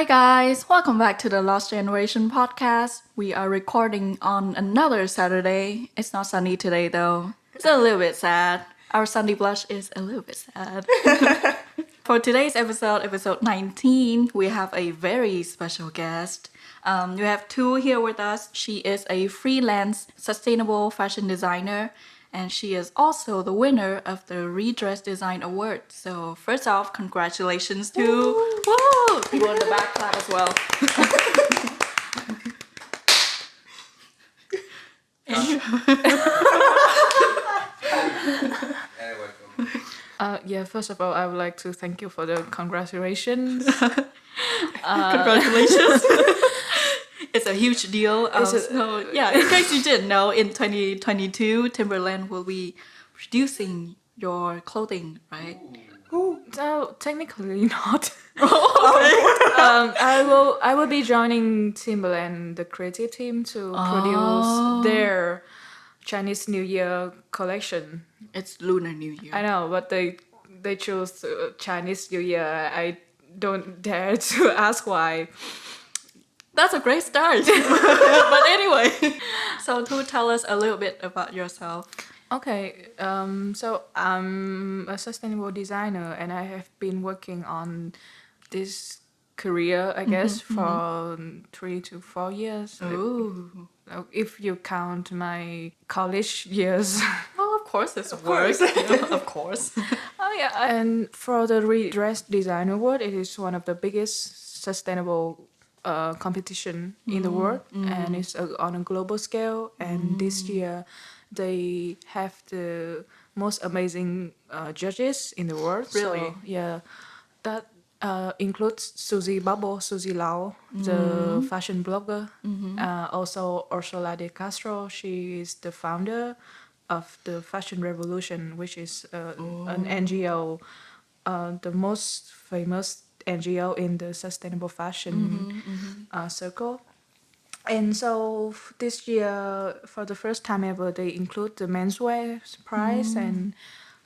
Hi guys, welcome back to the Lost Generation podcast. We are recording on another Saturday. It's not sunny today though. It's a little bit sad. Our Sunday blush is a little bit sad. For today's episode 19, we have a very special guest. We have Tu here with us. She is a freelance sustainable fashion designer, and she is also the winner of the Redress Design Award. So first off, congratulations to Woo! People in the back clap as well. First of all, I would like to thank you for the congratulations. Congratulations. It's a huge deal. In case you didn't know, in 2022, Timberland will be producing your clothing, right? No, technically not. I will be joining Timberland, the creative team, to produce their Chinese New Year collection. It's Lunar New Year. I know, but they chose Chinese New Year. I don't dare to ask why. That's a great start. But anyway, so to tell us a little bit about yourself. Okay, so I'm a sustainable designer and I have been working on this career, I guess, for 3 to 4 years. Ooh. If you count my college years. Well, of course it's work. Of course. Oh yeah, and for the Redress Design Award, it is one of the biggest sustainable competition in the world, and it's on a global scale. And this year, they have the most amazing judges in the world. Really? So, yeah, that includes Susie Lau, the fashion blogger. Also, Ursula de Castro. She is the founder of the Fashion Revolution, which is an NGO, the most famous NGO in the sustainable fashion circle. And so this year, for the first time ever, they include the menswear prize, and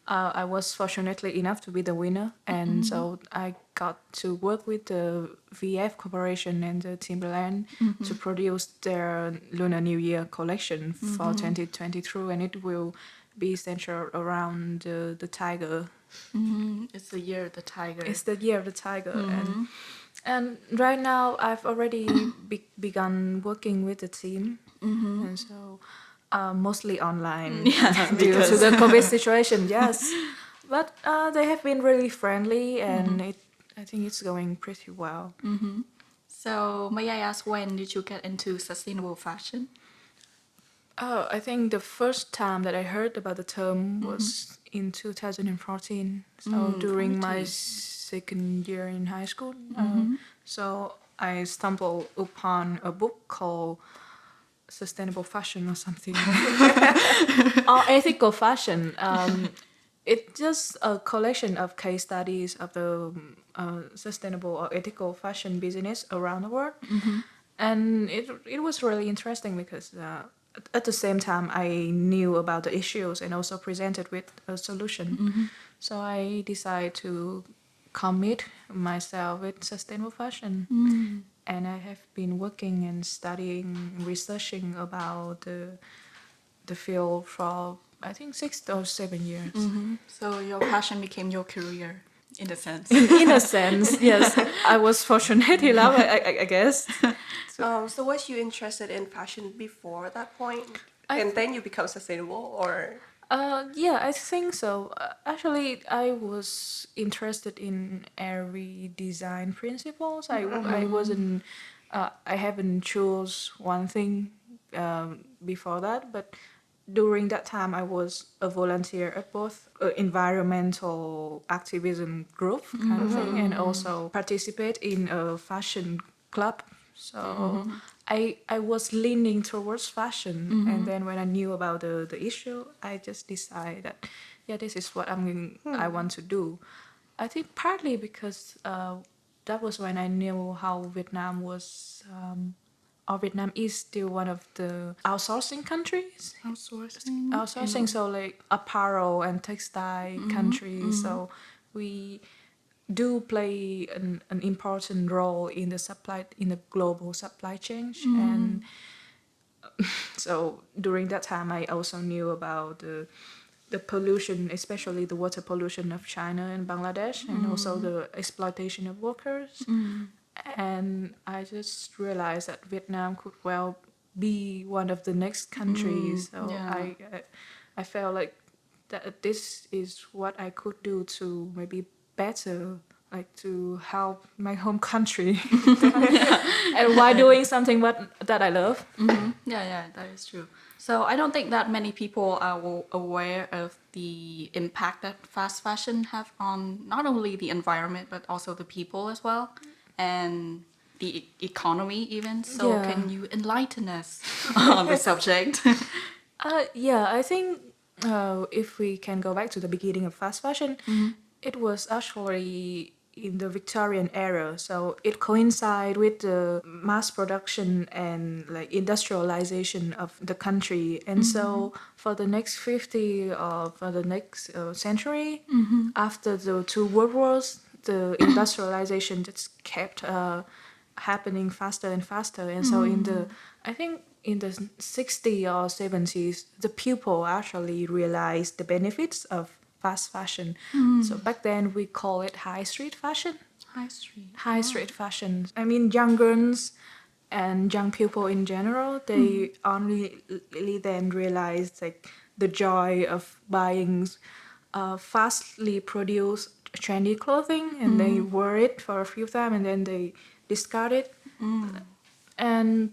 I was fortunately enough to be the winner. And so I got to work with the VF Corporation and the Timberland to produce their Lunar New Year collection for 2023, and it will be centered around the tiger. It's the year of the tiger. It's the year of the tiger, and right now I've already begun working with the team, and so mostly online due to the COVID situation. Yes, but they have been really friendly, and I think it's going pretty well. So may I ask, when did you get into sustainable fashion? Oh, I think the first time that I heard about the term was in 2014. So during my second year in high school. So I stumbled upon a book called Sustainable Fashion or something. Or Ethical Fashion. It's just a collection of case studies of the sustainable or ethical fashion business around the world. And it was really interesting because at the same time I knew about the issues and also presented with a solution. So I decided to commit myself with sustainable fashion. And I have been working and studying, researching about the field for I think 6 or 7 years. So your passion became your career, in a sense. In a sense, yes. I was fortunate enough, I guess. So was you interested in fashion before that point? And then you become sustainable, or? Yeah, I think so. Actually, I was interested in every design principles. I wasn't. I haven't chose one thing before that, but during that time, I was a volunteer at both environmental activism group kind of thing, and also participate in a fashion club. So I was leaning towards fashion, and then when I knew about the issue, I just decided that, yeah, this is what I want to do. I think partly because that was when I knew how Vietnam was, or Vietnam is still one of the outsourcing countries. Outsourcing, so like apparel and textile countries. So we do play an important role in the global supply chain. And so during that time, I also knew about the pollution, especially the water pollution of China and Bangladesh, and also the exploitation of workers. And I just realized that Vietnam could well be one of the next countries. So Yeah. I felt like that this is what I could do to maybe better, like to help my home country, and while doing something that I love. Yeah, that is true. So I don't think that many people are aware of the impact that fast fashion have on not only the environment but also the people as well, and the economy even. So Yeah. can you enlighten us on the subject? Yeah, I think if we can go back to the beginning of fast fashion, it was actually in the Victorian era. So it coincided with the mass production and like industrialization of the country. And so for the next 50 or for the next century, after the two world wars, the industrialization just kept happening faster and faster. And so I think in the 60s or 70s, the people actually realized the benefits of fast fashion. So back then we call it high street fashion. High Street. High street fashion. I mean, young girls and young people in general, they only then realized like the joy of buying fastly produced trendy clothing, and they wear it for a few times and then they discard it. And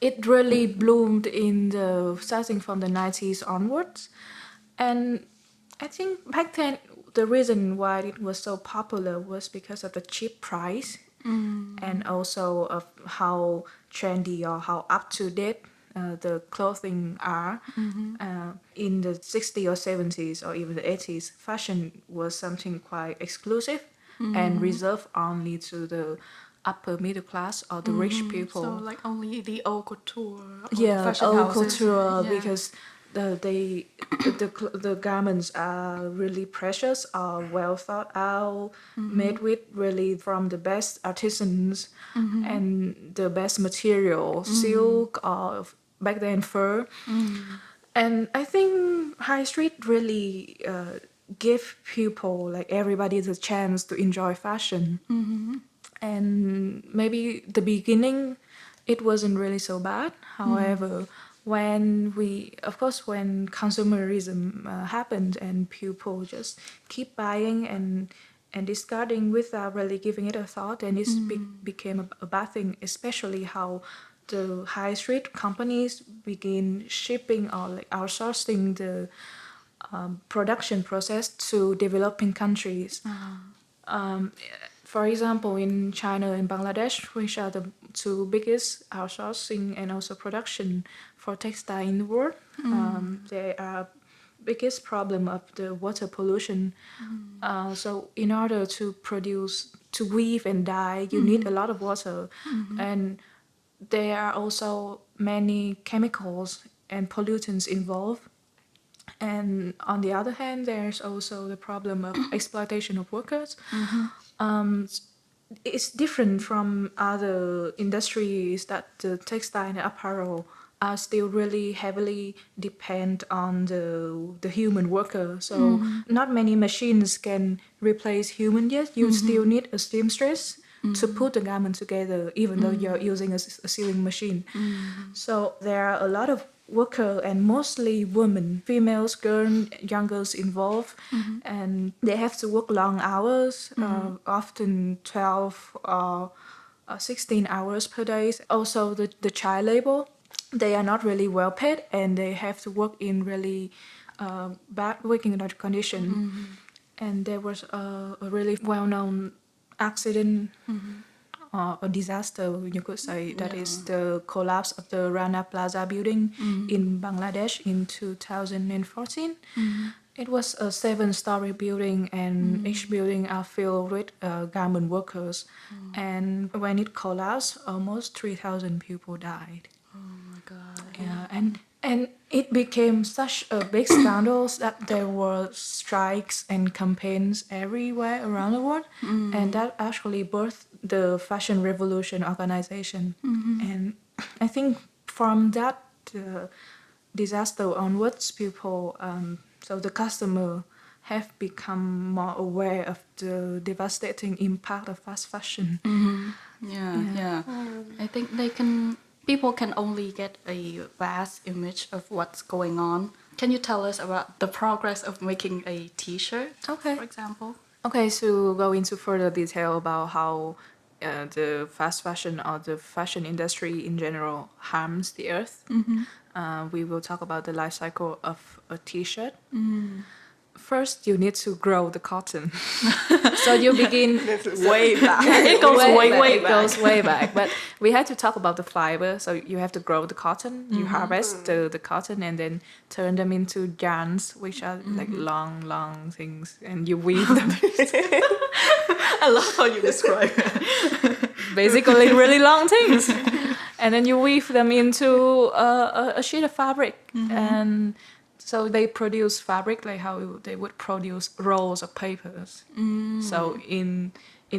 it really bloomed in the starting from the 90s onwards. And I think back then the reason why it was so popular was because of the cheap price and also of how trendy or how up to date the clothing are. In the 60s or 70s or even the 80s, fashion was something quite exclusive and reserved only to the upper middle class or the rich people. So like only the haute couture or the Yeah, fashion haute houses. couture, Yeah. because the garments are really precious, are well thought out, made with really from the best artisans and the best material, silk or back then fur. And I think high street really give people, like everybody, the chance to enjoy fashion. And maybe the beginning it wasn't really so bad. However, when consumerism happened and people just keep buying and discarding without really giving it a thought, and it became a bad thing, especially how the high street companies begin shipping or like outsourcing the production process to developing countries. Um, for example, in China and Bangladesh, which are the two biggest outsourcing and also production for textile in the world, they are biggest problem of the water pollution. So in order to weave and dye, you need a lot of water, and there are also many chemicals and pollutants involved. And on the other hand, there's also the problem of exploitation of workers. Um, it's different from other industries that the textile and apparel are still really heavily depend on the human worker. So not many machines can replace human yet. You still need a seamstress to put the garment together, even though you're using a sewing machine. So there are a lot of worker and mostly women, females, girls, young girls involved, and they have to work long hours, often 12 or 16 hours per day. Also, the child labor, they are not really well paid, and they have to work in really bad working condition. And there was a really well-known accident, a disaster, you could say, that is the collapse of the Rana Plaza building in Bangladesh in 2014. It was a 7-story building, and each building are filled with garment workers. And when it collapsed, almost 3,000 people died. Oh my god. Yeah, and And it became such a big scandal that there were strikes and campaigns everywhere around the world. And that actually birthed the Fashion Revolution organization. And I think from that disaster onwards, people, so the customer, have become more aware of the devastating impact of fast fashion. Yeah. I think people can only get a vast image of what's going on. Can you tell us about the progress of making a t-shirt, Okay. for example? Okay, so go into further detail about how the fast fashion or the fashion industry in general harms the earth. We will talk about the life cycle of a t-shirt. First, you need to grow the cotton. So you begin Way back. It goes way It back. goes way back. But we had to talk about the fiber. So you have to grow the cotton. You harvest the cotton and then turn them into yarns, which are like long things, and you weave them. I love how you describe it. Basically, really long things. And then you weave them into a sheet of fabric, and so they produce fabric like how they would produce rolls of papers. So in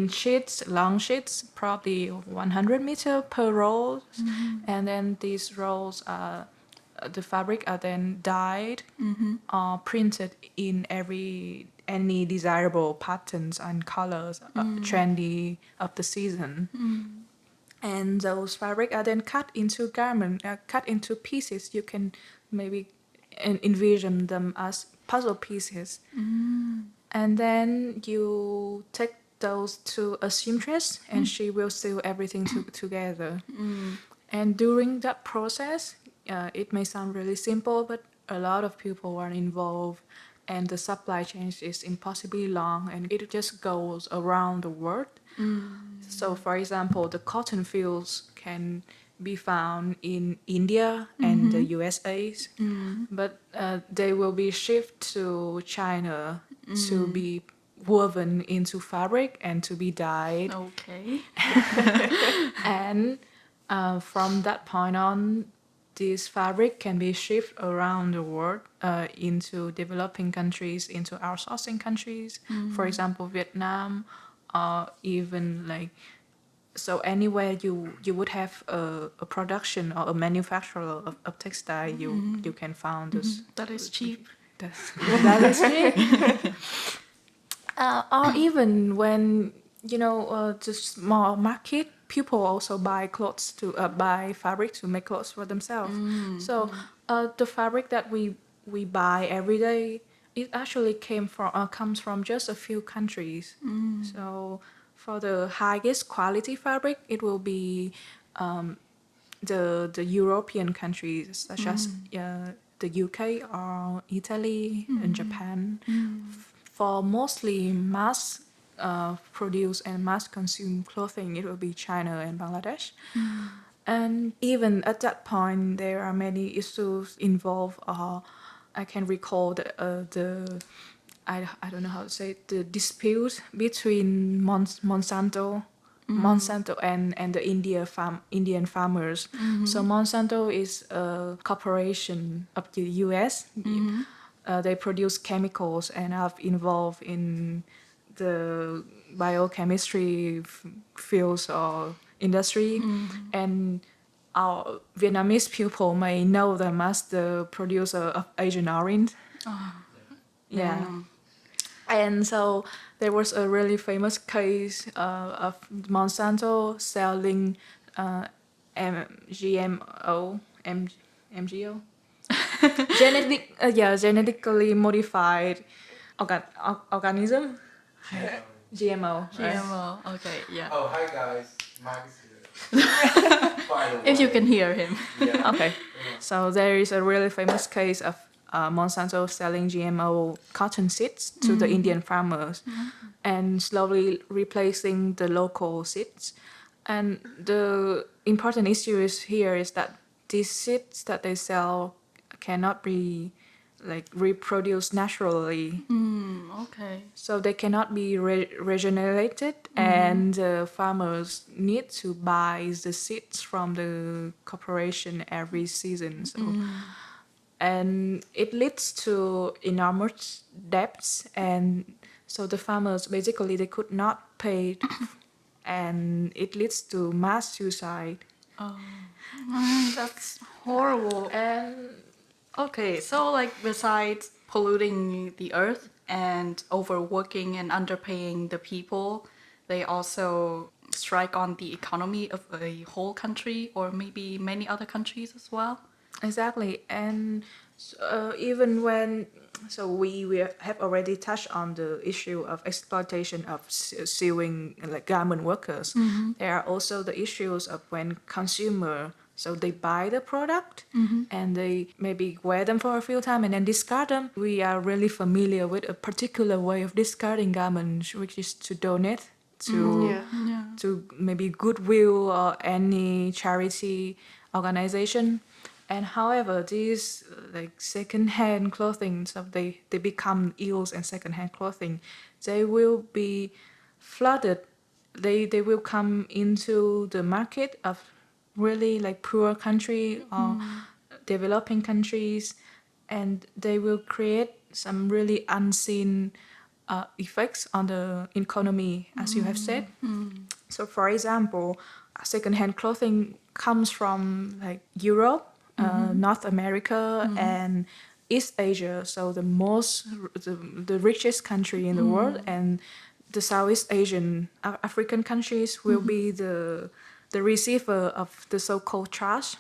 sheets, long sheets, probably 100 meter per roll, and then these rolls are the fabric are then dyed or printed in any desirable patterns and colors trendy of the season. And those fabric are then cut into cut into pieces. You can maybe envision them as puzzle pieces. And then you take those to a seamstress, and she will sew everything together. And during that process, it may sound really simple, but a lot of people are involved, and the supply chain is impossibly long, and it just goes around the world. So, for example, the cotton fields can be found in India and the USA, but they will be shipped to China to be woven into fabric and to be dyed. Okay. And from that point on, this fabric can be shipped around the world into developing countries, into outsourcing countries, for example, Vietnam, or even like so anywhere you would have a production or a manufacturer of textile, you can find this. That is cheap. That is cheap. Or even when the small market, people also buy clothes to buy fabric to make clothes for themselves. So the fabric that we buy every day, it actually comes from just a few countries. So for the highest quality fabric, it will be the European countries such as the UK or Italy and Japan. For mostly mass produce and mass consume clothing, it will be China and Bangladesh. And even at that point, there are many issues involved. I can recall the I don't know how to say it, the dispute between Monsanto and the Indian farmers. So Monsanto is a corporation of the US. They produce chemicals and are involved in the biochemistry fields or industry. And our Vietnamese people may know them as the producer of Agent Orange. Yeah. And so there was a really famous case of Monsanto selling MGO, genetically modified organism. GMO. Right? GMO. Okay, yeah. Oh, hi guys. Marc is here. By the way. If you can hear him. Yeah. Okay. So there is a really famous case of Monsanto selling GMO cotton seeds to the Indian farmers and slowly replacing the local seeds. And the important issue is that these seeds that they sell cannot be reproduced naturally. Okay. So they cannot be regenerated, and farmers need to buy the seeds from the corporation every season. So and it leads to enormous debts, and so the farmers basically they could not pay, and it leads to mass suicide. That's horrible. And Okay, so like besides polluting the earth and overworking and underpaying the people, they also strike on the economy of a whole country or maybe many other countries as well. exactly, and even when we have already touched on the issue of exploitation of sewing like garment workers. There are also the issues of when consumer they buy the product and they maybe wear them for a few times and then discard them. We are really familiar with a particular way of discarding garments, which is to donate to Yeah. to maybe Goodwill or any charity organization. And however, these like second-hand clothing, so they become used and second-hand clothing, they will be flooded. They will come into the market of really like poor country or developing countries, and they will create some really unseen effects on the economy, as you have said. So, for example, second-hand clothing comes from like Europe, North America, and East Asia. So the richest country in the world, and the Southeast Asian African countries will be the receiver of the so-called trash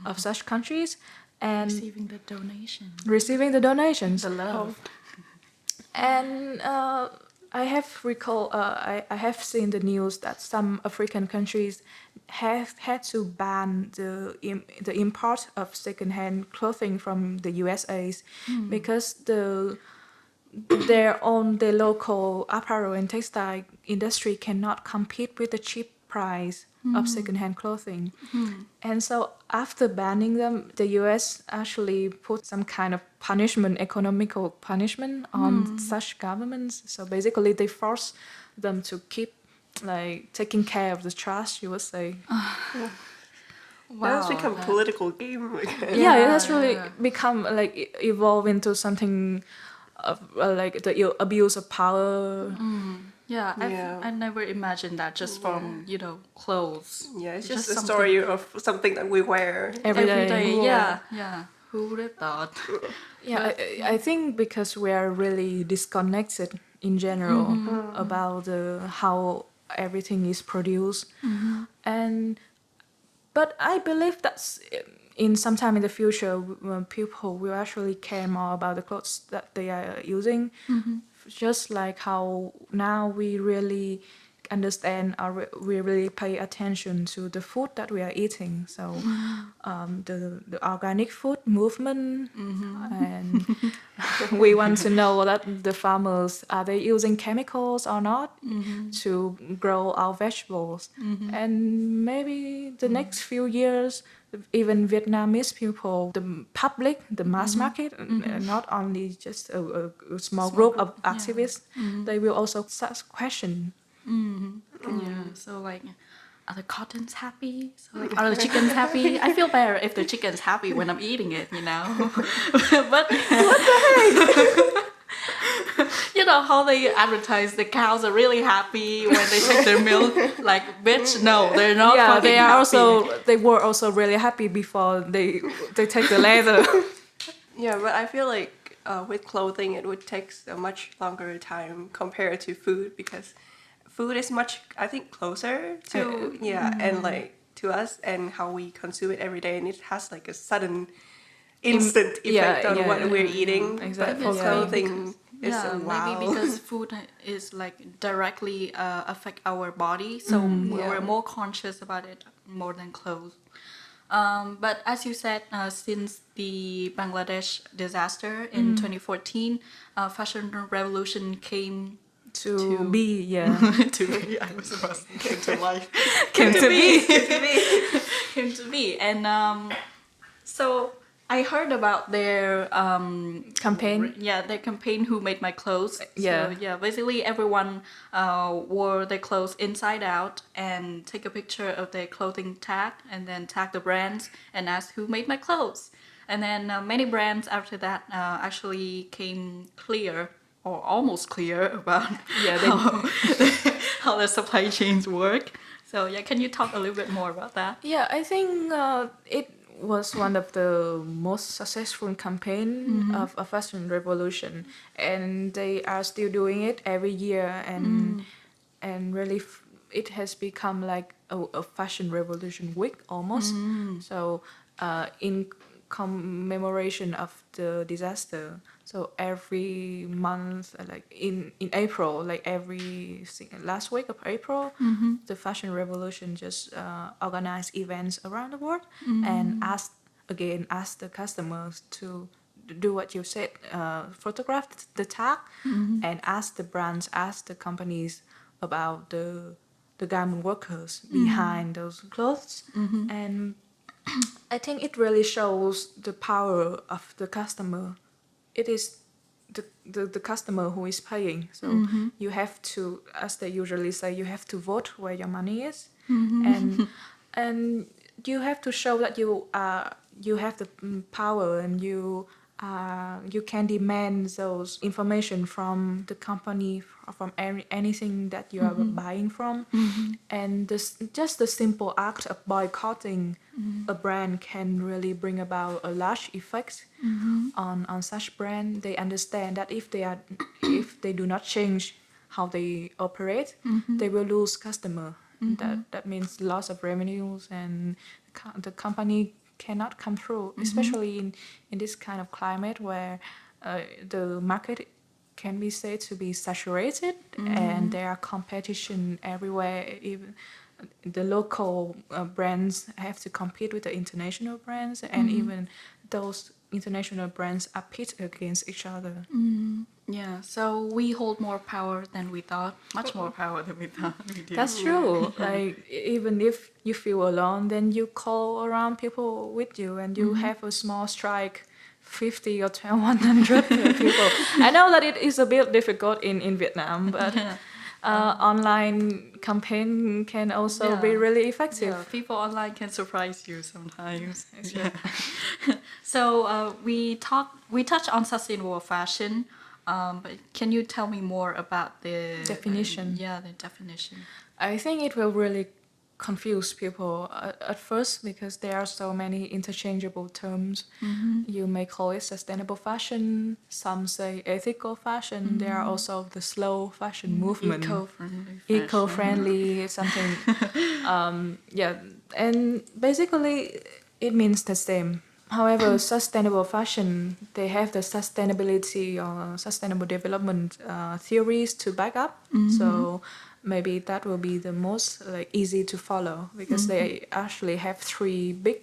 of such countries, and Receiving the donation. receiving the donations. The love. And I have seen the news that some African countries have had to ban the import of secondhand clothing from the USA because their local apparel and textile industry cannot compete with the cheap price of secondhand clothing. And so after banning them, the US actually put some kind of punishment, economical punishment on such governments. So basically they force them to keep like taking care of the trash, you would say. Now it's become a political game again. Yeah, it has really become like evolve into something of like the abuse of power. Yeah, Yeah. I never imagined that just from, clothes. Yeah, it's just a something- story of something that we wear. Every day. Yeah. Who would have thought? Yeah, I think because we are really disconnected in general about how everything is produced, but I believe that's in some time in the future when people will actually care more about the clothes that they are using, just like how now we really understand or we really pay attention to the food that we are eating. So the organic food movement, and we want to know that the farmers, are they using chemicals or not to grow our vegetables. And maybe the next few years, even Vietnamese people, the public, the mass market, not only just a small group of activists, they will also start question. Yeah, so like, are the cottons happy? So like, are the chickens happy? I feel better if the chicken's happy when I'm eating it, But what the heck? You know how they advertise the cows are really happy when they take their milk? Like, bitch, no, they're not. Yeah, fucking they are happy. they were also really happy before they take the leather. Yeah, but I feel like with clothing, it would take a much longer time compared to food because food is much, I think, closer to and like to us and how we consume it every day, and it has like a sudden, instant effect on what we're eating. Exactly. But for clothing, it's Yeah, a wow. maybe because food is like directly affect our body, so we're more conscious about it more than clothes. But as you said, since the Bangladesh disaster in 2014, fashion revolution came To be, to be. I was about to came to life. came to be. Came to be, and so I heard about their Campaign? Yeah, their campaign. Who made my clothes? Yeah. So, basically everyone wore their clothes inside out and take a picture of their clothing tag and then tag the brands and ask who made my clothes. And then many brands after that actually came clear or almost clear about how the supply chains work. So yeah, can you talk a little bit more about that? Yeah, I think it was one of the most successful campaign of a fashion revolution, and they are still doing it every year, and really it has become like a fashion revolution week almost. So in commemoration of the disaster, so every month, like in April, like last week of April, the fashion revolution just organized events around the world and ask the customers to do what you said, photograph the tag, and ask the brands, ask the companies about the garment workers behind those clothes. And I think it really shows the power of the customer. It is the customer who is paying. So you have to, as they usually say, you have to vote where your money is, and you have to show that you have the power, and you can demand those information from the company, from anything that you are buying from. And just the simple act of boycotting a brand can really bring about a large effect on such brand. They understand that if they do not change how they operate, they will lose customer. That means loss of revenues, and the company cannot come through, especially in this kind of climate where the market can be said to be saturated, and there are competition everywhere. Even the local brands have to compete with the international brands, and even those international brands are pit against each other. Yeah, so we hold more power than we thought, much more power than we thought we do. That's true. Like even if you feel alone, then you call around people with you, and you have a small strike, 50 or 100 people. I know that it is a bit difficult in Vietnam, but online campaign can also be really effective. Yeah, people online can surprise you sometimes. Yeah. So we touched on sustainable fashion, but can you tell me more about the Definition? The definition. I think it will really confuse people at first, because there are so many interchangeable terms. You may call it sustainable fashion, some say ethical fashion. There are also the slow fashion movement, eco-friendly something. And basically it means the same. However, sustainable fashion, they have the sustainability or sustainable development theories to back up. So maybe that will be the most easy to follow, because they actually have three big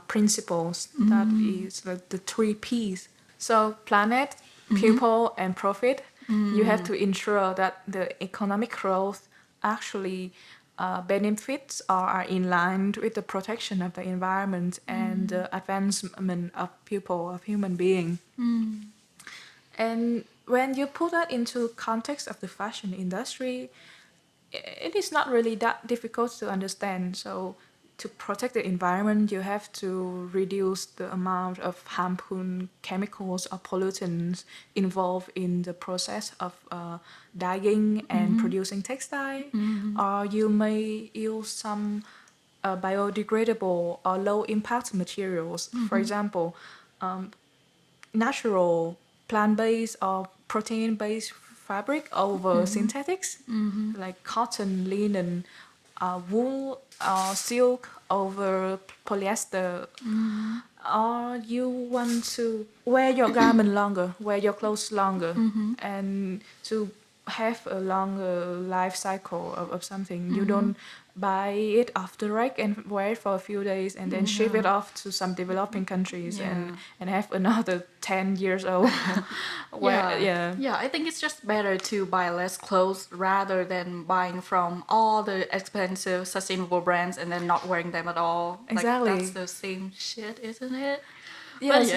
principles. That is like the 3 Ps. So planet, people, and profit. You have to ensure that the economic growth actually benefits or are in line with the protection of the environment and the advancement of people, of human being. And when you put that into context of the fashion industry, it is not really that difficult to understand. So to protect the environment, you have to reduce the amount of harmful chemicals or pollutants involved in the process of dyeing and producing textile. Or you may use some biodegradable or low impact materials. For example, natural plant-based or protein-based fabric over synthetics, like cotton, linen, wool or silk over polyester. Or you want to wear your garment longer, wear your clothes longer, and to have a longer life cycle of something. You don't buy it off the rack and wear it for a few days and then ship it off to some developing countries and have another 10 years old. I think it's just better to buy less clothes rather than buying from all the expensive sustainable brands and then not wearing them at all. Exactly. Like, that's the same shit, isn't it? Yes.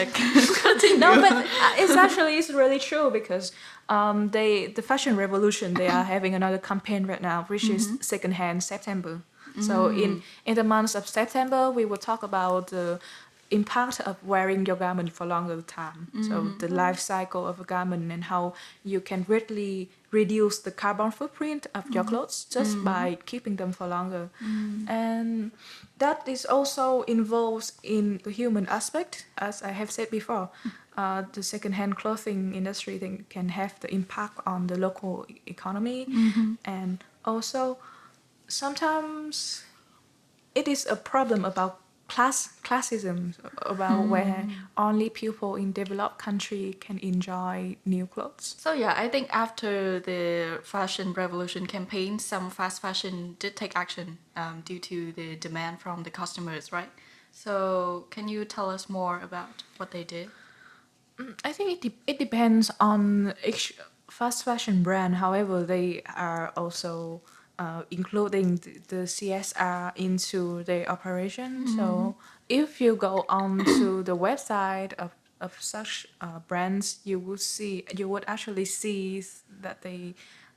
Continue. No, but it's really true, because the fashion revolution, they are having another campaign right now, which is secondhand September. So in the months of September, we will talk about the impact of wearing your garment for longer time. So the life cycle of a garment and how you can greatly reduce the carbon footprint of your clothes just by keeping them for longer. And that is also involves in the human aspect, as I have said before. The second-hand clothing industry can have the impact on the local economy, and also sometimes it is a problem about classism, about where only people in developed country can enjoy new clothes. So yeah, I think after the fashion revolution campaign, some fast fashion did take action due to the demand from the customers, right? So can you tell us more about what they did? I think it depends on each fast fashion brand. However, they are also including the CSR into their operation. So if you go on to the website of such brands, you would actually see that they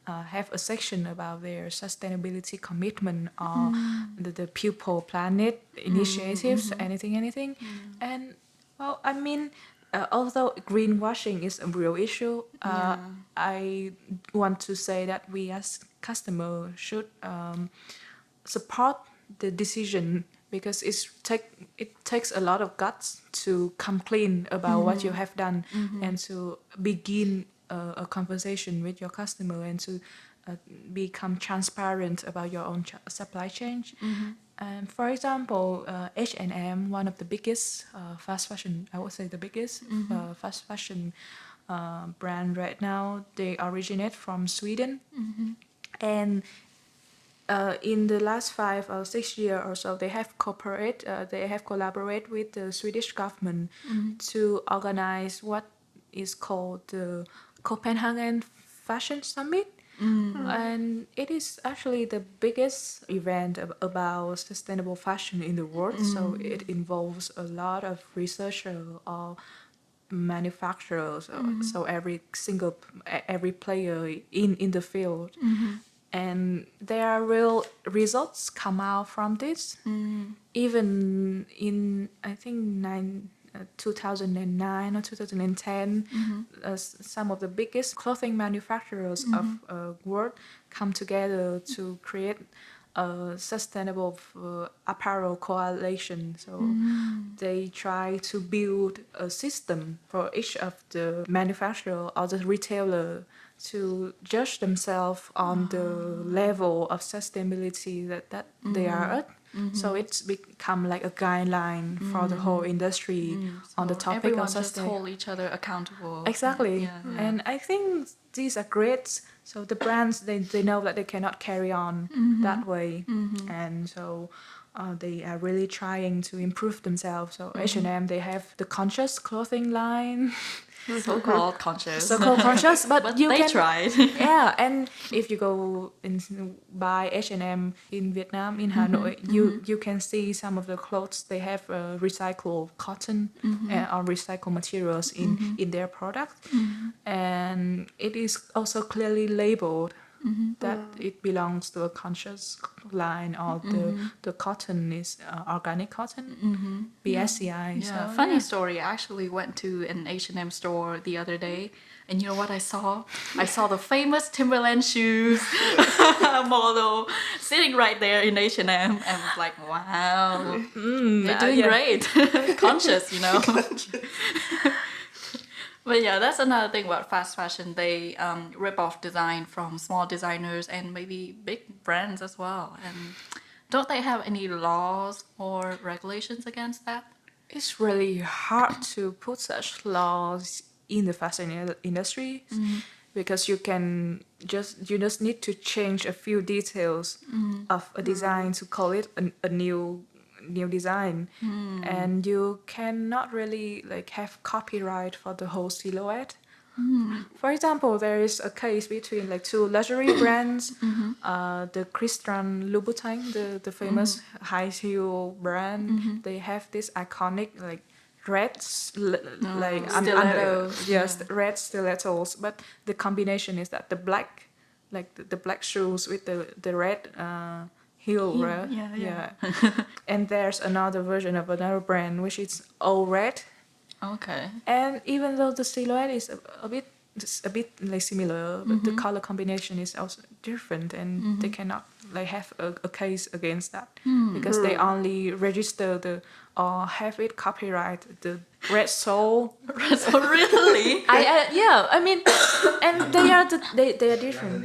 have a section about their sustainability commitment or the People Planet initiatives, anything. And well, I mean, although greenwashing is a real issue, I want to say that we as customers should support the decision, because it takes a lot of guts to come clean about what you have done and to begin a conversation with your customer and to become transparent about your own supply chain. And for example, H&M, one of the biggest fast fashion, I would say the biggest fast fashion brand right now, they originate from Sweden. And in the last 5 or 6 years or so, they have collaborated with the Swedish government to organize what is called the Copenhagen Fashion Summit. And it is actually the biggest event about sustainable fashion in the world. So it involves a lot of researchers or manufacturers. So every player in the field. And there are real results come out from this. Even in, I think, 2009 or 2010, some of the biggest clothing manufacturers of world come together to create a sustainable apparel coalition. So they try to build a system for each of the manufacturer or the retailer to judge themselves on the level of sustainability that they are at. So it's become like a guideline for the whole industry on the topic Everyone of just sustainability. hold each other accountable. Exactly. Yeah. And I think these are great. So the brands, they know that they cannot carry on that way. And so they are really trying to improve themselves. So H&M, they have the conscious clothing line. So-called conscious. So-called conscious, but you they can tried. yeah, and if you go and buy H&M in Vietnam, in Hanoi, you can see some of the clothes they have recycled cotton or recycled materials in their product, and it is also clearly labeled that it belongs to a conscious line, or the cotton is organic cotton, BSCI. Yeah, So, funny story. I actually went to an H&M store the other day, and you know what I saw? I saw the famous Timberland shoes model sitting right there in H&M, and was like, wow, they're doing great. Conscious, you know. But yeah, that's another thing about fast fashion. They rip off design from small designers and maybe big brands as well. And don't they have any laws or regulations against that? It's really hard to put such laws in the fashion industry, because you just need to change a few details of a design to call it a new design, and you cannot really like have copyright for the whole silhouette. For example, there is a case between like two luxury brands, the Christian Louboutin, the famous high heel brand. They have this iconic like red Stilettos. red stilettos, but the combination is that the black, like the black shoes with the red heel, right? Yeah. And there's another version of another brand which is all red. Okay. And even though the silhouette is a bit like similar, but the color combination is also different, and they cannot like have a case against that because they only register the or have it copyright the red soul. So really? I mean, and they are different.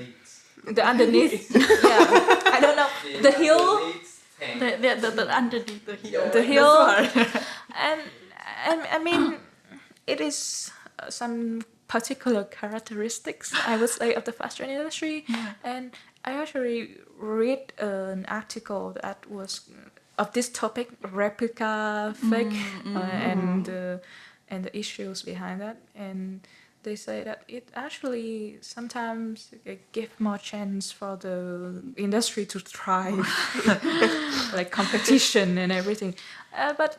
The underneath, yeah, I don't know the heel, The underneath the heel. the heel, This one. and I mean, it is some particular characteristics, I would say, of the fashion industry. And I actually read an article that was of this topic, replica, fake, and the issues behind that. And they say that it actually sometimes give more chance for the industry to thrive, like competition and everything. But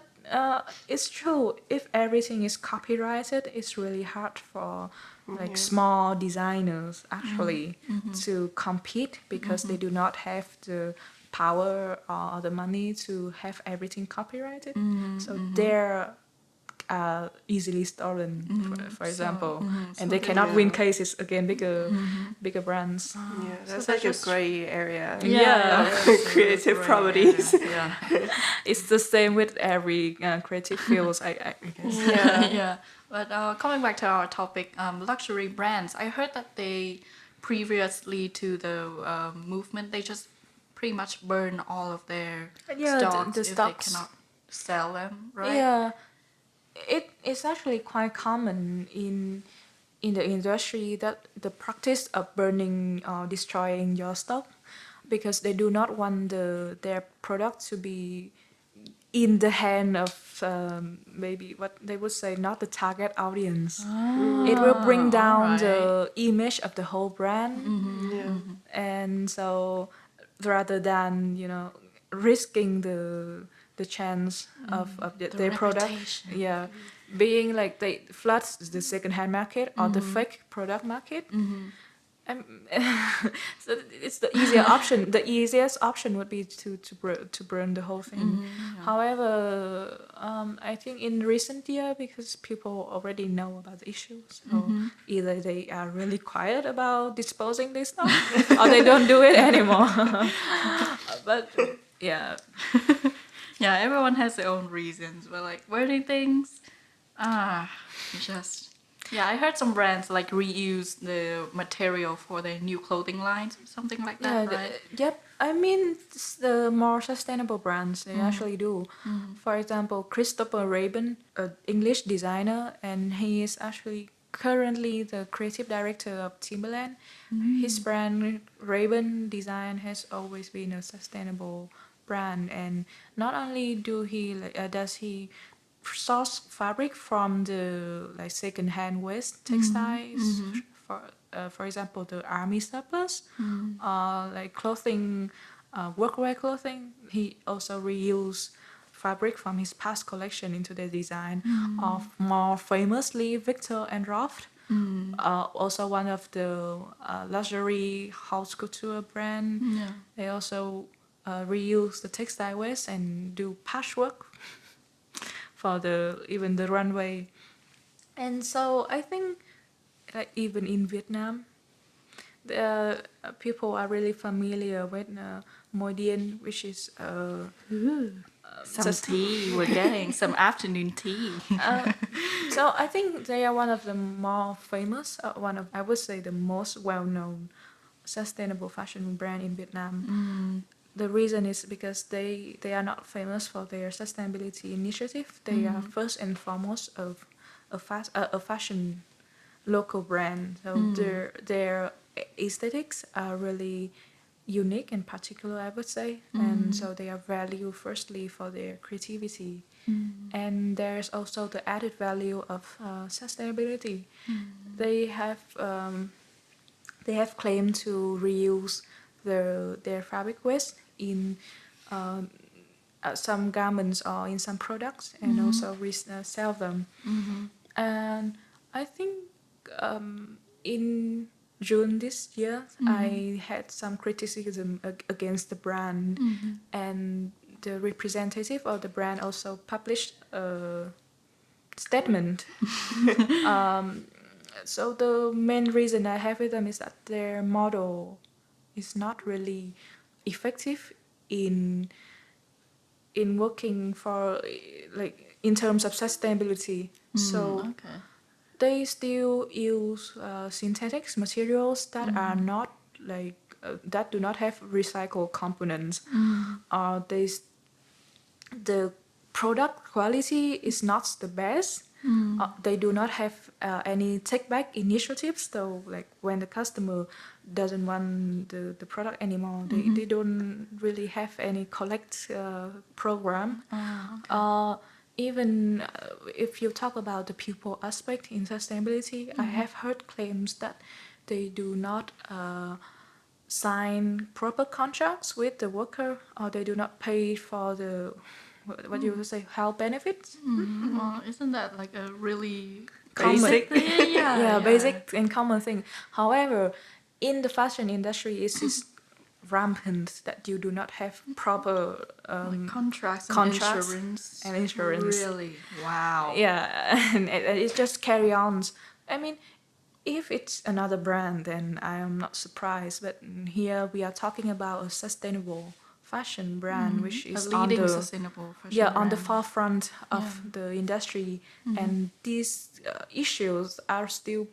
it's true. If everything is copyrighted, it's really hard for like small designers actually to compete because they do not have the power or the money to have everything copyrighted. So they're easily stolen, for example, and they cannot win cases against bigger brands. Yeah, So that's that's like a just- gray area. Yeah. Creative properties. Yeah. It's the same with every creative fields, I guess. Yeah. Yeah. But coming back to our topic, luxury brands. I heard that they previously to the movement, they just pretty much burn all of their Yeah, stocks the if stocks. they cannot sell them, right? Yeah, it is actually quite common in the industry that the practice of burning or destroying your stock because they do not want their product to be in the hand of maybe what they would say not the target audience. It will bring down the image of the whole brand, Yeah. and so rather than risking the chance of their product, reputation. yeah, being like they flood the second-hand market or the fake product market. Um, so it's the easier option. The easiest option would be to burn the whole thing. However, I think in recent year, because people already know about the issues, so either they are really quiet about disposing this stuff, or they don't do it anymore. But yeah, Yeah, everyone has their own reasons, but like burning things, just yeah. I heard some brands like reuse the material for their new clothing lines or something like that, yeah, right? yep. I mean, the more sustainable brands they actually do. For example, Christopher Rabin, an English designer, and he is actually currently the creative director of Timberland. His brand Rabin Design has always been a sustainable brand, and not only does he source fabric from the like second-hand waste textiles, for example the army surplus, like clothing, workwear clothing. He also reused fabric from his past collection into the design of more famously Victor and Rolf, also one of the luxury haute couture brand. Yeah. They also reuse the textile waste and do patchwork for even the runway. And so I think like even in Vietnam, the people are really familiar with Moi Dien, which is Some tea. We're getting some afternoon tea. so I think they are one of the more famous, I would say the most well-known sustainable fashion brand in Vietnam. The reason is because they are not famous for their sustainability initiative. They are first and foremost of a fashion local brand. So their aesthetics are really unique and particular, I would say. And so they are valued firstly for their creativity. And there's also the added value of sustainability. They have claimed to reuse their fabric waste in some garments or in some products, and also sell them. And I think in June this year, I had some criticism against the brand, and the representative of the brand also published a statement. So the main reason I have with them is that their model is not really effective in working for, like, in terms of sustainability. So Okay. they still use synthetic materials that are not like that do not have recycled components. The product quality is not the best. They do not have any take back initiatives. So, like, when the customer doesn't want the product anymore, they don't really have any collect program. Even if you talk about the people aspect in sustainability, I have heard claims that they do not sign proper contracts with the worker, or they do not pay for the what you would say, health benefits. Well, isn't that like a really Basic. common thing? Yeah, basic and common thing. However, in the fashion industry, it's just rampant that you do not have proper Like contracts contracts and and insurance. Really? Wow. Yeah, and it just carry on. I mean, if it's another brand, then I am not surprised. But here we are talking about a sustainable fashion brand, which A is leading on the sustainable fashion on the brand. forefront of the industry, and these issues are still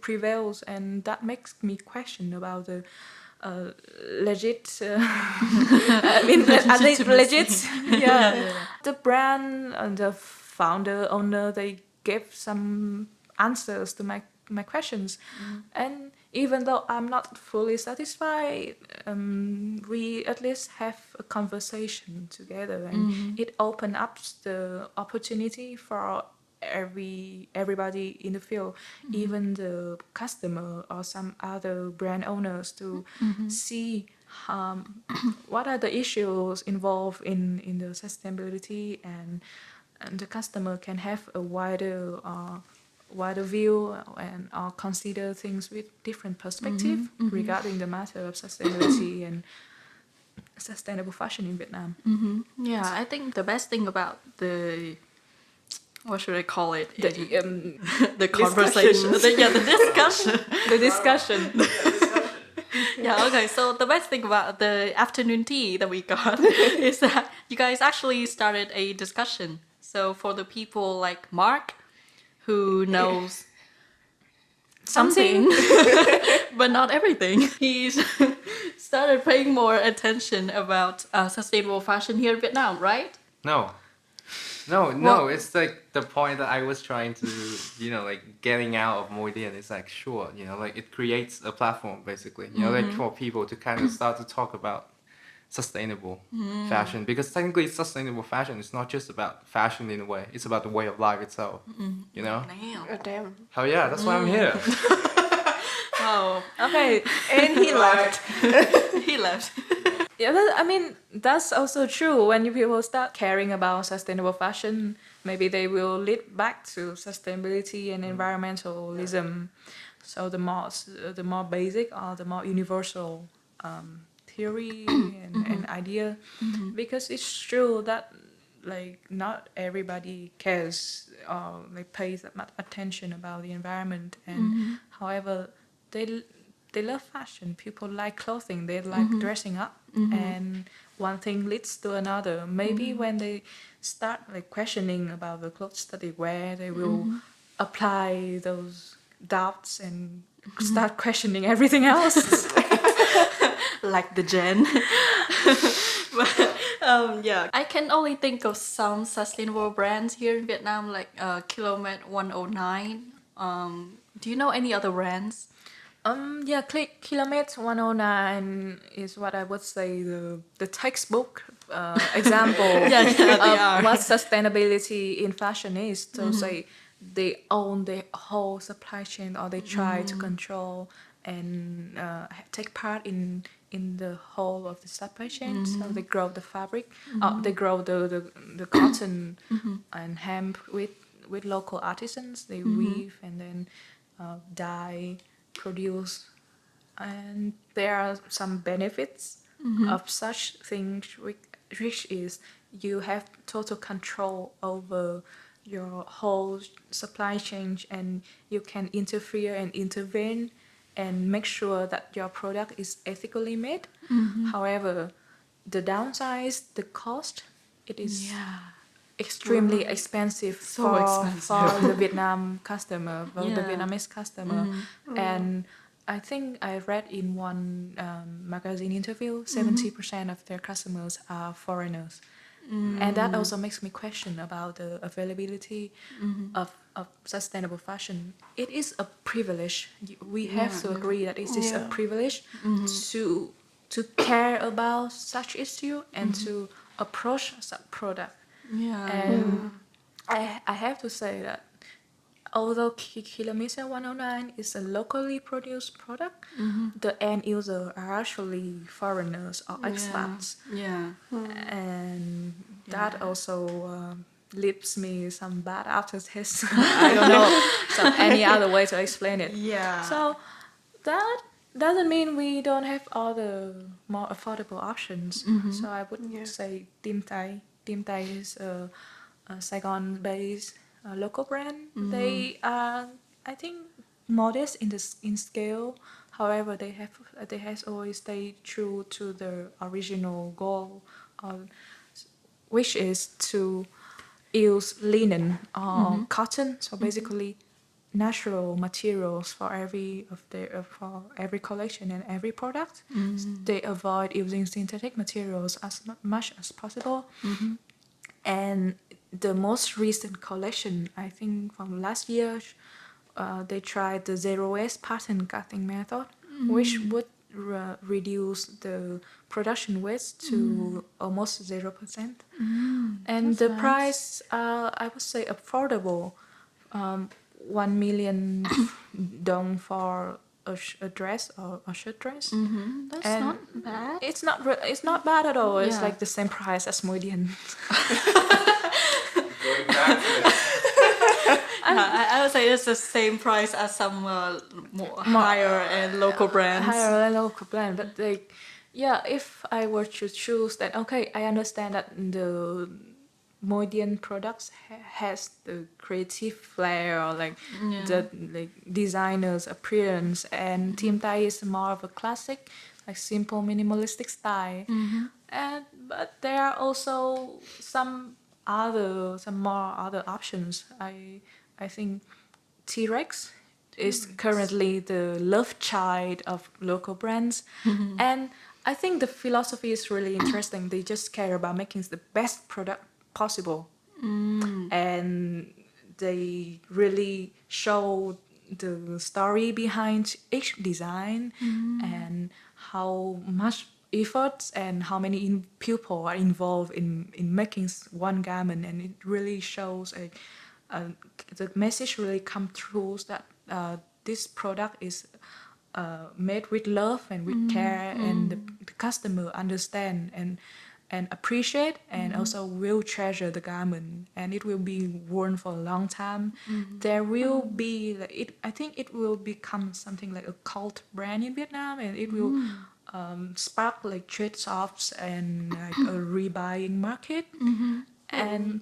prevails, and that makes me question about the legit. I mean, are they legit? Yeah. The brand and the founder owner, they gave some answers to my questions, and even though I'm not fully satisfied, we at least have a conversation together, and it opened up the opportunity for everybody in the field, even the customer or some other brand owners, to see what are the issues involved in the sustainability, and the customer can have a wider view, and consider things with different perspective regarding the matter of sustainability and sustainable fashion in Vietnam. Yeah, I think the best thing about the, what should I call it? The conversation. The discussion. The discussion. Yeah, okay. So the best thing about the afternoon tea that we got is that you guys actually started a discussion. So for the people like Marc, who knows something, but not everything, he's started paying more attention about sustainable fashion here in Vietnam, right? No. Well- It's like the point that I was trying to, like getting out of Moi Dien is like, sure, like it creates a platform basically, like for people to kind of start to talk about sustainable fashion, because technically sustainable fashion is not just about fashion in a way, it's about the way of life itself, Damn. Oh, damn. Hell yeah, that's why I'm here. Oh, Okay, and he left. he left. Yeah, but, I mean, that's also true. When you people start caring about sustainable fashion, maybe they will lead back to sustainability and environmentalism. So the more basic or the more universal theory and idea, because it's true that, like, not everybody cares or like pays that much attention about the environment, and however they love fashion. People like clothing. They like dressing up, and one thing leads to another. Maybe when they start like questioning about the clothes that they wear, they will apply those doubts and start questioning everything else. Like the Gen. But yeah, I can only think of some sustainable brands here in Vietnam, like Kilomet 109. Do you know any other brands? Yeah, Kilomet 109 is what I would say the textbook example they are. of what sustainability in fashion is. So say they own the whole supply chain, or they try to control and take part in the whole of the supply chain. So they grow the fabric, they grow the cotton and hemp with local artisans. They weave and then dye, produce and there are some benefits of such things, which is you have total control over your whole supply chain, and you can interfere and intervene and make sure that your product is ethically made. However, the downside is the cost. It is extremely expensive So expensive. for the Vietnam customer, for the Yeah. Vietnamese customer. And I think I read in one magazine interview, 70% of their customers are foreigners. And that also makes me question about the availability of sustainable fashion. It is a privilege. We have to agree that it is a privilege to care about such issue and to approach such product. And I have to say that although Kilometer 109 is a locally produced product, the end user are actually foreigners or expats. And that also leaves me some bad aftertaste. I don't know any other way to explain it. So that doesn't mean we don't have other more affordable options. So I would say Tim Tai. Tim Tai is a Saigon-based local brand. They are, I think, modest in scale. However, they has always stayed true to their original goal, which is to use linen or cotton. So basically, natural materials for every collection and every product. They avoid using synthetic materials as much as possible. And the most recent collection, I think from last year, they tried the zero waste pattern cutting method, which would reduce the production waste to almost 0%. And the price, I would say, affordable. 1 million dong for a dress or a shirt dress. That's And not bad. it's not bad at all. It's Yeah. like the same price as Moedian. Going back to it. I would say it's the same price as some more higher and local brands. Higher local brand, but like, yeah, if I were to choose that, okay, I understand that the Moedian products has the creative flair or like the like designer's appearance, and Tim Tai is more of a classic, like simple minimalistic style. And but there are also some more other options. I think T-Rex is currently the love child of local brands, and I think the philosophy is really interesting. They just care about making the best product possible, and they really show the story behind each design and how much efforts and how many people are involved in making one garment, and it really shows the message really comes through that this product is made with love and with care, and the customer understand and appreciate, and also will treasure the garment, and it will be worn for a long time. There will be like it. I think it will become something like a cult brand in Vietnam, and it will spark like trade shops and like a rebuying market. And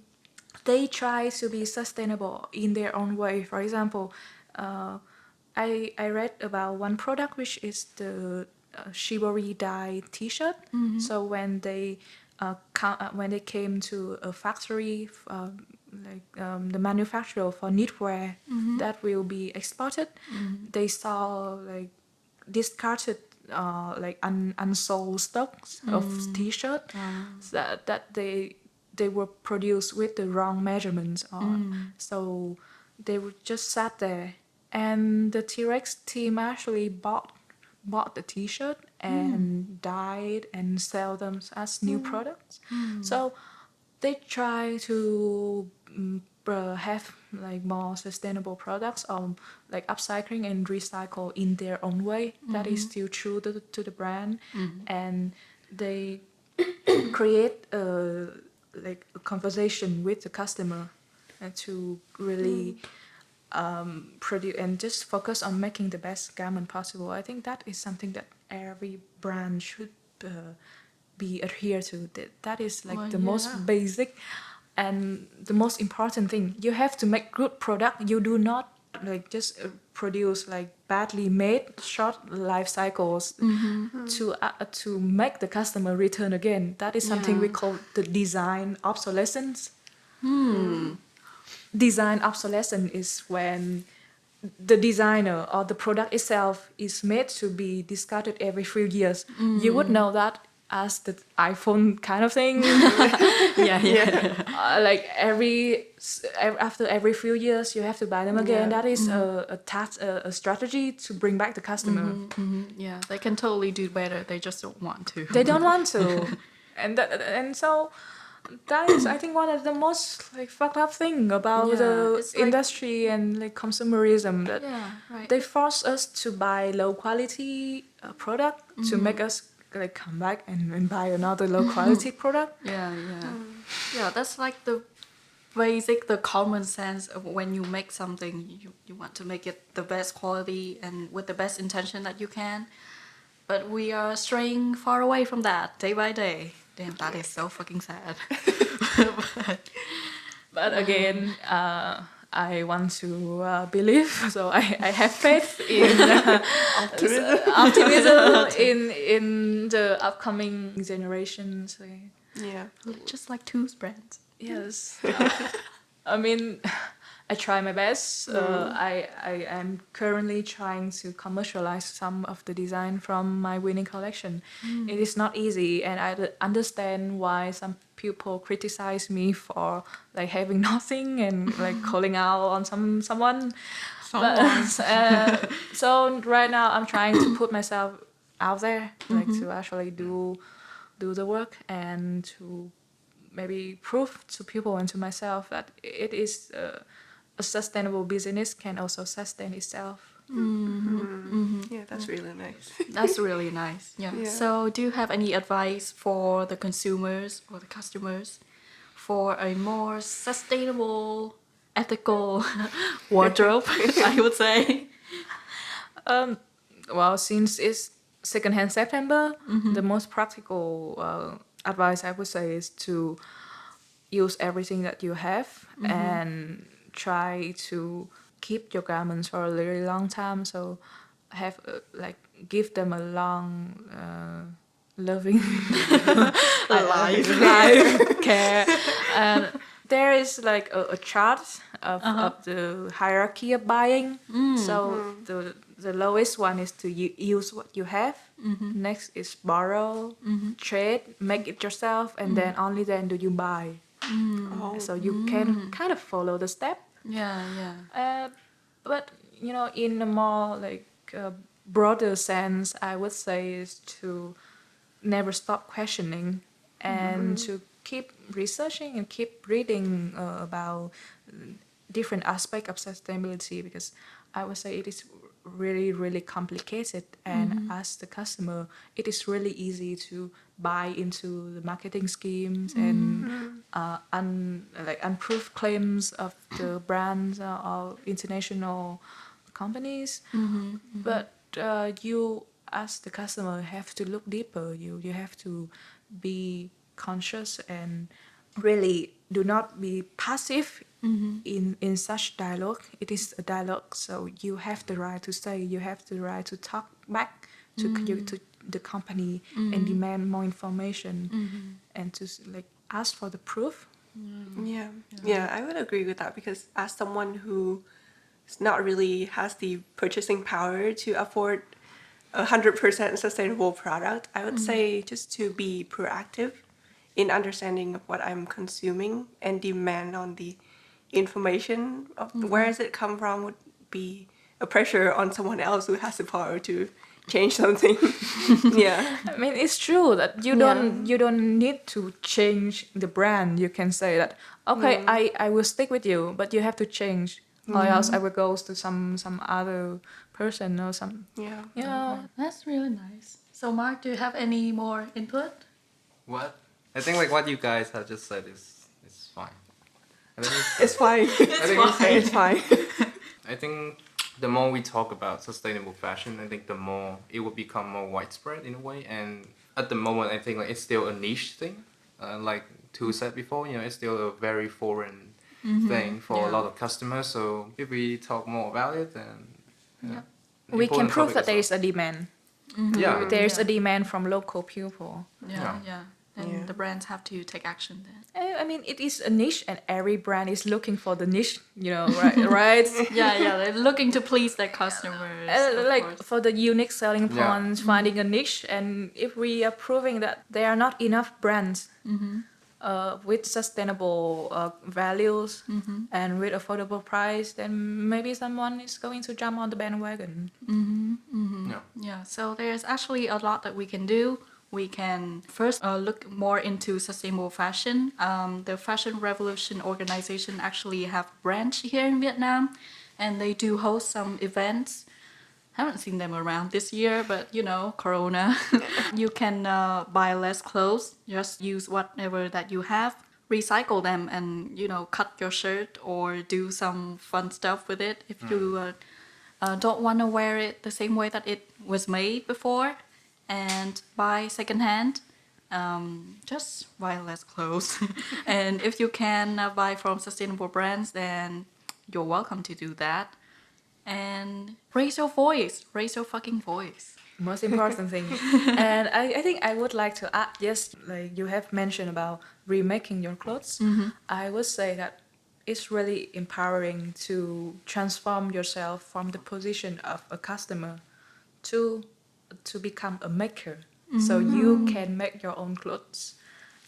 they try to be sustainable in their own way. For example, I read about one product which is the shibori dye T-shirt. So when they came to a factory, the manufacturer for knitwear that will be exported, they saw like discarded unsold stocks of T-shirt that they were produced with the wrong measurements on. So they were just sat there, and the T-Rex team actually bought the T-shirt and dyed and sell them as new products. So they try to have like more sustainable products, like upcycling and recycle in their own way. That is still true to the brand, and they create a conversation with the customer and to really produce and just focus on making the best garment possible. I think that is something that every brand should be adhere to. That is like Well, the yeah. most basic and the most important thing. You have to make good product. You do not like just produce like badly made short life cycles to make the customer return again. That is something we Yeah. call the design obsolescence. Design obsolescence is when the designer or the product itself is made to be discarded every few years. You would know that as the iPhone kind of thing. Like after every few years, you have to buy them again. Yeah. That is a strategy to bring back the customer. Yeah, they can totally do better. They just don't want to. They don't want to, and so that is, I think, one of the most like fucked up thing about Yeah, the it's like- industry and like consumerism, that Yeah, right. they force us to buy low quality product to make us like come back and buy another low quality product. Yeah, yeah. Yeah, that's like the basic, the common sense of when you make something, you want to make it the best quality and with the best intention that you can. But we are straying far away from that day by day. Damn, that is so fucking sad. But again, I want to believe, so I have faith in optimism in the upcoming generations. Yeah. Just like Two's brands. Yes. I mean, I try my best. I am currently trying to commercialize some of the design from my winning collection. It is not easy, and I understand why some people criticize me for like having nothing and like calling out on someone. But, so right now I'm trying to put myself out there, like to actually do the work and to maybe prove to people and to myself that it is a sustainable business can also sustain itself. Yeah, that's really nice. That's really nice. Yeah. Yeah. So, do you have any advice for the consumers or the customers for a more sustainable, ethical wardrobe? I would say. Well, since it's secondhand September, the most practical advice I would say is to use everything that you have and try to keep your garments for a really long time. So have like give them a long loving life care. And there is like a chart of the hierarchy of buying. So the lowest one is to use what you have. Next is borrow, trade, make it yourself, and then only then do you buy. So you can kind of follow the step. Yeah, yeah. But you know, in a more like broader sense, I would say is to never stop questioning and to keep researching and keep reading about different aspects of sustainability, because I would say it is really, really complicated. And as the customer, it is really easy to buy into the marketing schemes and unproved claims of the brands or international companies. But you, as the customer, have to look deeper. You have to be conscious and really do not be passive in such dialogue. It is a dialogue, so you have the right to say, you have the right to talk back to the company and demand more information and to like ask for the proof. Yeah, I would agree with that, because as someone who is not really has the purchasing power to afford 100% sustainable product, I would say just to be proactive in understanding of what I'm consuming and demand on the information of where does it come from would be a pressure on someone else who has the power to change something. Yeah. I mean, it's true that you don't need to change the brand. You can say that, okay, I will stick with you, but you have to change, or else I will go to some other person or some. Yeah. You know, That's really nice. So, Mark, do you have any more input? What? I think like what you guys have just said is fine. I think It's fine. I think It's fine. I think the more we talk about sustainable fashion, I think the more it will become more widespread in a way. And at the moment, I think like it's still a niche thing. Like Tu said before, it's still a very foreign thing for a lot of customers. So if we talk more about it, then We can important prove topic that as there well. is a demand. Yeah. There's a demand from local people. Yeah. And Yeah. the brands have to take action then. I mean, it is a niche, and every brand is looking for the niche. Right? Right? Yeah, they're looking to please their customers. Of Like course. for the unique selling Yeah. points, finding a niche, and if we are proving that there are not enough brands with sustainable values and with affordable price, then maybe someone is going to jump on the bandwagon. Yeah. Yeah, so there's actually a lot that we can do. We can first look more into sustainable fashion. The Fashion Revolution organization actually have a branch here in Vietnam, and they do host some events. Haven't seen them around this year, but Corona. You can buy less clothes, just use whatever that you have, recycle them, and cut your shirt or do some fun stuff with it if you don't want to wear it the same way that it was made before, and buy secondhand. Just buy less clothes. And if you can buy from sustainable brands, then you're welcome to do that. And raise your voice. Raise your fucking voice. Most important thing. And I think I would like to add, yes, like you have mentioned about remaking your clothes. I would say that it's really empowering to transform yourself from the position of a customer to become a maker. So you can make your own clothes.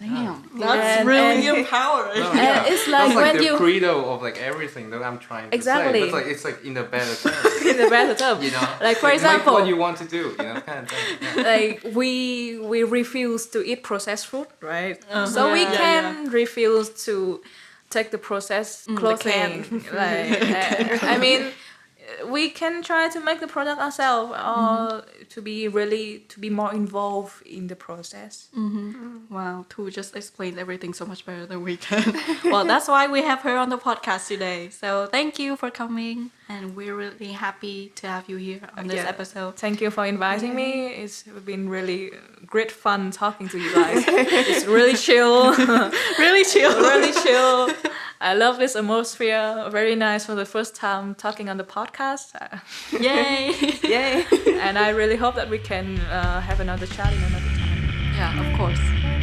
Damn. That's And- really and- empowering. No, yeah. it's like That's when the you- credo of like everything that I'm trying to Exactly. say. But it's like in a better term. In the better term. Like for make example, what you want to do, kind of thing. Yeah. like we refuse to eat processed food, right? So we Yeah, can refuse to take the processed clothing. Like, I mean, we can try to make the product ourselves, or to be more involved in the process. Wow, Tu just explained everything so much better than we can. Well, that's why we have her on the podcast today. So thank you for coming, and we're really happy to have you here on this Yeah. episode. Thank you for inviting me. It's been really great fun talking to you guys. It's really chill. Really chill. Really chill. I love this atmosphere. Very nice for the first time talking on the podcast. Yay! Yay. And I really hope that we can have another chat in another time. Yeah, of course.